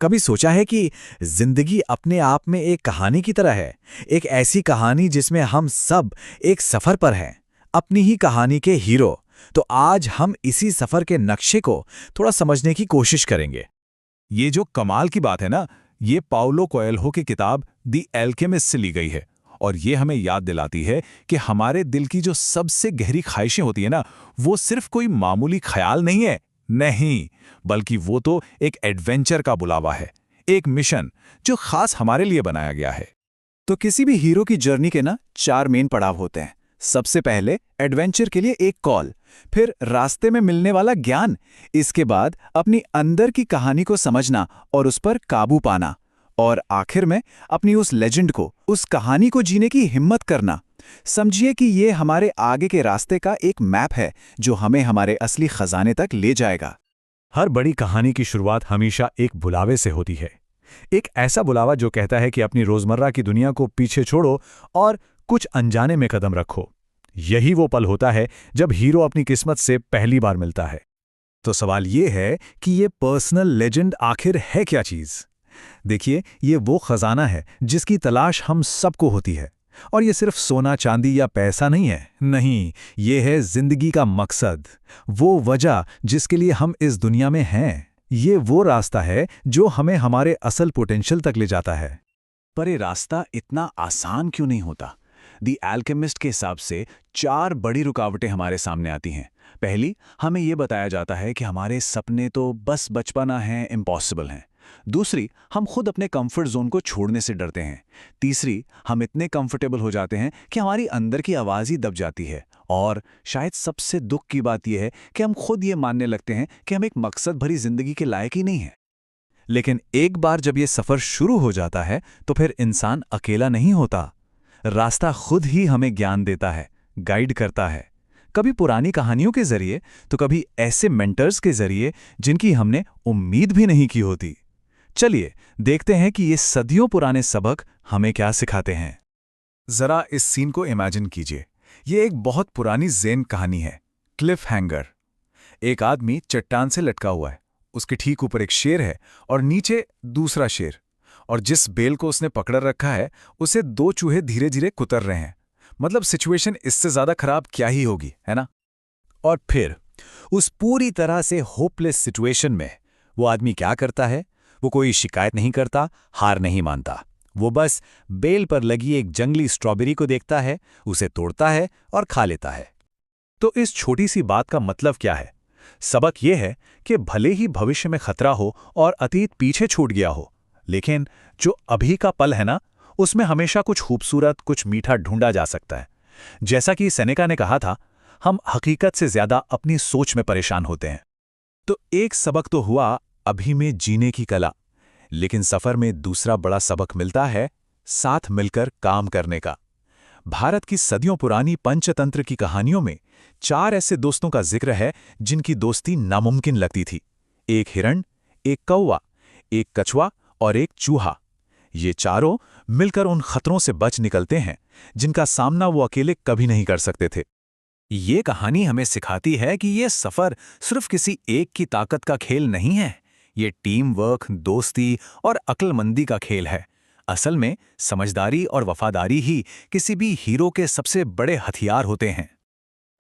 कभी सोचा है कि जिंदगी अपने आप में एक कहानी की तरह है। एक ऐसी कहानी जिसमें हम सब एक सफर पर हैं, अपनी ही कहानी के हीरो। तो आज हम इसी सफर के नक्शे को थोड़ा समझने की कोशिश करेंगे। ये जो कमाल की बात है ना, ये पाउलो कोएल्हो की किताब दी एल्केमिस्ट से ली गई है। और ये हमें याद दिलाती है कि हमारे दिल की जो सबसे गहरी ख्वाहिशें होती है ना, वो सिर्फ कोई मामूली ख्याल नहीं है। नहीं, बल्कि वो तो एक एडवेंचर का बुलावा है, एक मिशन जो खास हमारे लिए बनाया गया है। तो किसी भी हीरो की जर्नी के ना 4 मेन पड़ाव होते हैं। सबसे पहले एडवेंचर के लिए एक कॉल, फिर रास्ते में मिलने वाला ज्ञान, इसके बाद अपनी अंदर की कहानी को समझना और उस पर काबू पाना, और आखिर में अपनी उस लेजेंड को, उस कहानी को जीने की हिम्मत करना। समझिए कि ये हमारे आगे के रास्ते का एक मैप है जो हमें हमारे असली खजाने तक ले जाएगा। हर बड़ी कहानी की शुरुआत हमेशा एक बुलावे से होती है। एक ऐसा बुलावा जो कहता है कि अपनी रोजमर्रा की दुनिया को पीछे छोड़ो और कुछ अनजाने में कदम रखो। यही वो पल होता है जब हीरो अपनी किस्मत से पहली बार मिलता है। तो सवाल ये है कि ये पर्सनल लेजेंड आखिर है क्या चीज? देखिए, ये वो खजाना है जिसकी तलाश हम सबको होती है। और ये सिर्फ सोना चांदी या पैसा नहीं है। नहीं, ये है जिंदगी का मकसद, वो वजह जिसके लिए हम इस दुनिया में हैं। ये वो रास्ता है जो हमें हमारे असल पोटेंशियल तक ले जाता है। पर ये रास्ता इतना आसान क्यों नहीं होता? दी एल्केमिस्ट के हिसाब से 4 बड़ी रुकावटें हमारे सामने आती हैं। पहली, हमें यह बताया जाता है कि हमारे सपने तो बस बचपना हैं, इम्पॉसिबल हैं। दूसरी, हम खुद अपने कंफर्ट जोन को छोड़ने से डरते हैं। तीसरी, हम इतने कंफर्टेबल हो जाते हैं कि हमारी अंदर की आवाज़ ही दब जाती है। और शायद सबसे दुख की बात यह है कि हम खुद ये मानने लगते हैं कि हम एक मकसद भरी जिंदगी के लायक ही नहीं हैं। लेकिन एक बार जब ये सफ़र शुरू हो जाता है तो फिर इंसान अकेला नहीं होता। रास्ता खुद ही हमें ज्ञान देता है, गाइड करता है। कभी पुरानी कहानियों के जरिए, तो कभी ऐसे मेंटर्स के जरिए जिनकी हमने उम्मीद भी नहीं की होती। चलिए देखते हैं कि ये सदियों पुराने सबक हमें क्या सिखाते हैं। जरा इस सीन को इमेजिन कीजिए। ये एक बहुत पुरानी ज़ेन कहानी है, क्लिफ हैंगर। एक आदमी चट्टान से लटका हुआ है, उसके ठीक ऊपर एक शेर है और नीचे दूसरा शेर। और जिस बेल को उसने पकड़ रखा है, उसे 2 चूहे धीरे धीरे कुतर रहे हैं। मतलब सिचुएशन इससे ज्यादा खराब क्या ही होगी, है ना? और फिर उस पूरी तरह से होपलेस सिचुएशन में वो आदमी क्या करता है? वो कोई शिकायत नहीं करता, हार नहीं मानता। वो बस बेल पर लगी एक जंगली स्ट्रॉबेरी को देखता है, उसे तोड़ता है और खा लेता है। तो इस छोटी सी बात का मतलब क्या है? सबक ये है कि भले ही भविष्य में खतरा हो और अतीत पीछे छूट गया हो, लेकिन जो अभी का पल है ना, उसमें हमेशा कुछ खूबसूरत, कुछ मीठा ढूंढा जा सकता है। जैसा कि सेनेका ने कहा था, हम हकीकत से ज्यादा अपनी सोच में परेशान होते हैं। तो एक सबक तो हुआ अभी में जीने की कला, लेकिन सफर में दूसरा बड़ा सबक मिलता है साथ मिलकर काम करने का। भारत की सदियों पुरानी पंचतंत्र की कहानियों में 4 ऐसे दोस्तों का जिक्र है जिनकी दोस्ती नामुमकिन लगती थी। एक हिरण, एक कौवा, एक कछुआ और एक चूहा। ये चारों मिलकर उन खतरों से बच निकलते हैं जिनका सामना वो अकेले कभी नहीं कर सकते थे। ये कहानी हमें सिखाती है कि ये सफर सिर्फ किसी एक की ताकत का खेल नहीं है। ये टीम वर्क, दोस्ती और अक्लमंदी का खेल है। असल में समझदारी और वफादारी ही किसी भी हीरो के सबसे बड़े हथियार होते हैं।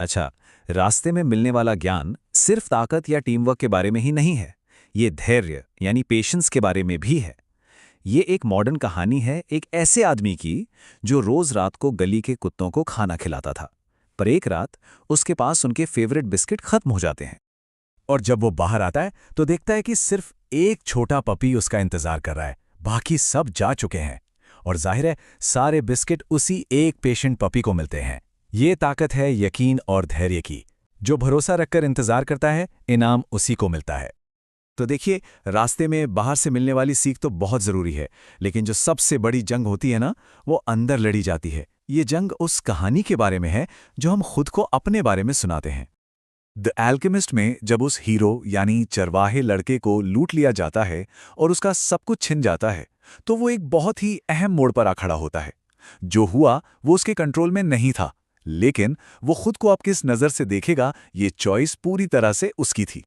अच्छा, रास्ते में मिलने वाला ज्ञान सिर्फ ताकत या टीम वर्क के बारे में ही नहीं है। ये धैर्य यानी पेशेंस के बारे में भी है। ये एक मॉडर्न कहानी है एक ऐसे आदमी की जो रोज रात को गली के कुत्तों को खाना खिलाता था, पर एक रात उसके पास उनके फेवरेट बिस्किट खत्म हो जाते हैं। और जब वो बाहर आता है तो देखता है कि सिर्फ एक छोटा पपी उसका इंतजार कर रहा है, बाकी सब जा चुके हैं। और जाहिर है सारे बिस्किट उसी एक पेशेंट पपी को मिलते हैं। ये ताकत है यकीन और धैर्य की। जो भरोसा रखकर इंतजार करता है, इनाम उसी को मिलता है। तो देखिए, रास्ते में बाहर से मिलने वाली सीख तो बहुत जरूरी है, लेकिन जो सबसे बड़ी जंग होती है ना, वो अंदर लड़ी जाती है। ये जंग उस कहानी के बारे में है जो हम खुद को अपने बारे में सुनाते हैं। द एल्केमिस्ट में जब उस हीरो यानी चरवाहे लड़के को लूट लिया जाता है और उसका सब कुछ छिन जाता है, तो वो एक बहुत ही अहम मोड़ पर आ खड़ा होता है। जो हुआ वो उसके कंट्रोल में नहीं था, लेकिन वो खुद को अब किस नज़र से देखेगा, ये चॉइस पूरी तरह से उसकी थी।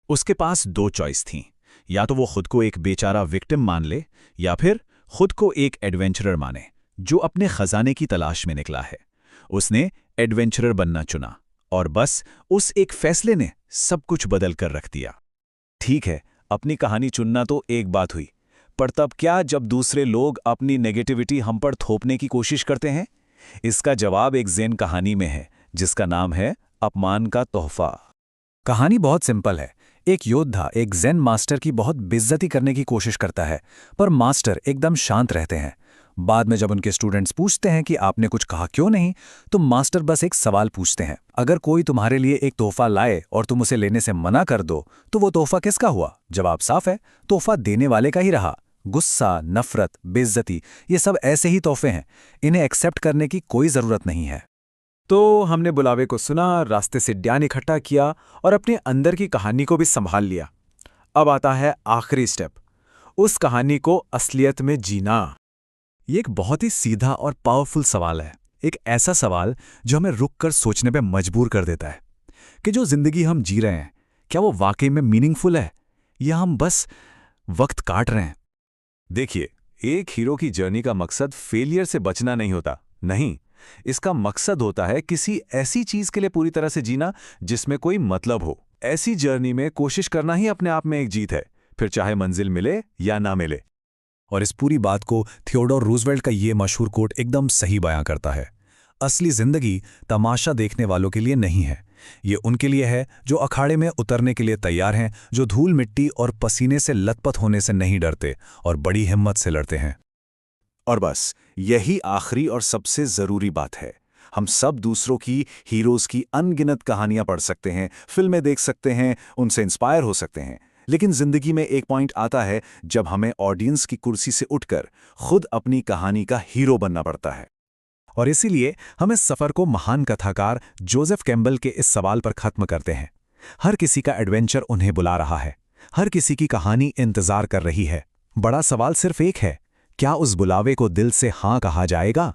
उसके पास 2 चॉइस थीं। या तो वो खुद को एक बेचारा विक्टिम मान ले या फिर खुद को एक एडवेंचरर माने जो अपने खजाने की तलाश में निकला है। उसने एडवेंचरर बनना चुना और बस उस एक फैसले ने सब कुछ बदल कर रख दिया। ठीक है, अपनी कहानी चुनना तो एक बात हुई, पर तब क्या जब दूसरे लोग अपनी नेगेटिविटी हम पर थोपने की कोशिश करते हैं? इसका जवाब एक ज़ेन कहानी में है जिसका नाम है अपमान का तोहफा। कहानी बहुत सिंपल है। एक योद्धा एक ज़ेन मास्टर की बहुत बेइज्जती करने की कोशिश करता है, पर मास्टर एकदम शांत रहते हैं। बाद में जब उनके स्टूडेंट्स पूछते हैं कि आपने कुछ कहा क्यों नहीं, तो मास्टर बस एक सवाल पूछते हैं, अगर कोई तुम्हारे लिए एक तोहफा लाए और तुम उसे लेने से मना कर दो तो वो तोहफा किसका हुआ? जवाब साफ है, तोहफा देने वाले का ही रहा। गुस्सा, नफरत, बेइज्जती, ये सब ऐसे ही तोहफे हैं, इन्हें एक्सेप्ट करने की कोई ज़रूरत नहीं है। तो हमने बुलावे को सुना, रास्ते से ज्ञान इकट्ठा किया और अपने अंदर की कहानी को भी संभाल लिया। अब आता है आखिरी स्टेप, उस कहानी को असलियत में जीना। ये एक बहुत ही सीधा और पावरफुल सवाल है, एक ऐसा सवाल जो हमें रुक कर सोचने पे मजबूर कर देता है कि जो जिंदगी हम जी रहे हैं क्या वो वाकई में मीनिंगफुल है या हम बस वक्त काट रहे हैं। देखिए, एक हीरो की जर्नी का मकसद फेलियर से बचना नहीं होता, नहीं, इसका मकसद होता है किसी ऐसी चीज के लिए पूरी तरह से जीना जिसमें कोई मतलब हो। ऐसी जर्नी में कोशिश करना ही अपने आप में एक जीत है, फिर चाहे मंजिल मिले या ना मिले। और इस पूरी बात को थियोडोर रूजवेल्ट का ये मशहूर कोट एकदम सही बयां करता है, असली जिंदगी तमाशा देखने वालों के लिए नहीं है, ये उनके लिए है जो अखाड़े में उतरने के लिए तैयार हैं, जो धूल मिट्टी और पसीने से लथपथ होने से नहीं डरते और बड़ी हिम्मत से लड़ते हैं। और बस यही आखिरी और सबसे ज़रूरी बात है, हम सब दूसरों की, हीरोज़ की अनगिनत कहानियां पढ़ सकते हैं, फिल्में देख सकते हैं, उनसे इंस्पायर हो सकते हैं, लेकिन जिंदगी में एक पॉइंट आता है जब हमें ऑडियंस की कुर्सी से उठकर खुद अपनी कहानी का हीरो बनना पड़ता है। और इसीलिए हम इस सफ़र को महान कथाकार जोसेफ कैम्बल के इस सवाल पर ख़त्म करते हैं। हर किसी का एडवेंचर उन्हें बुला रहा है, हर किसी की कहानी इंतज़ार कर रही है। बड़ा सवाल सिर्फ एक है, क्या उस बुलावे को दिल से हाँ कहा जाएगा?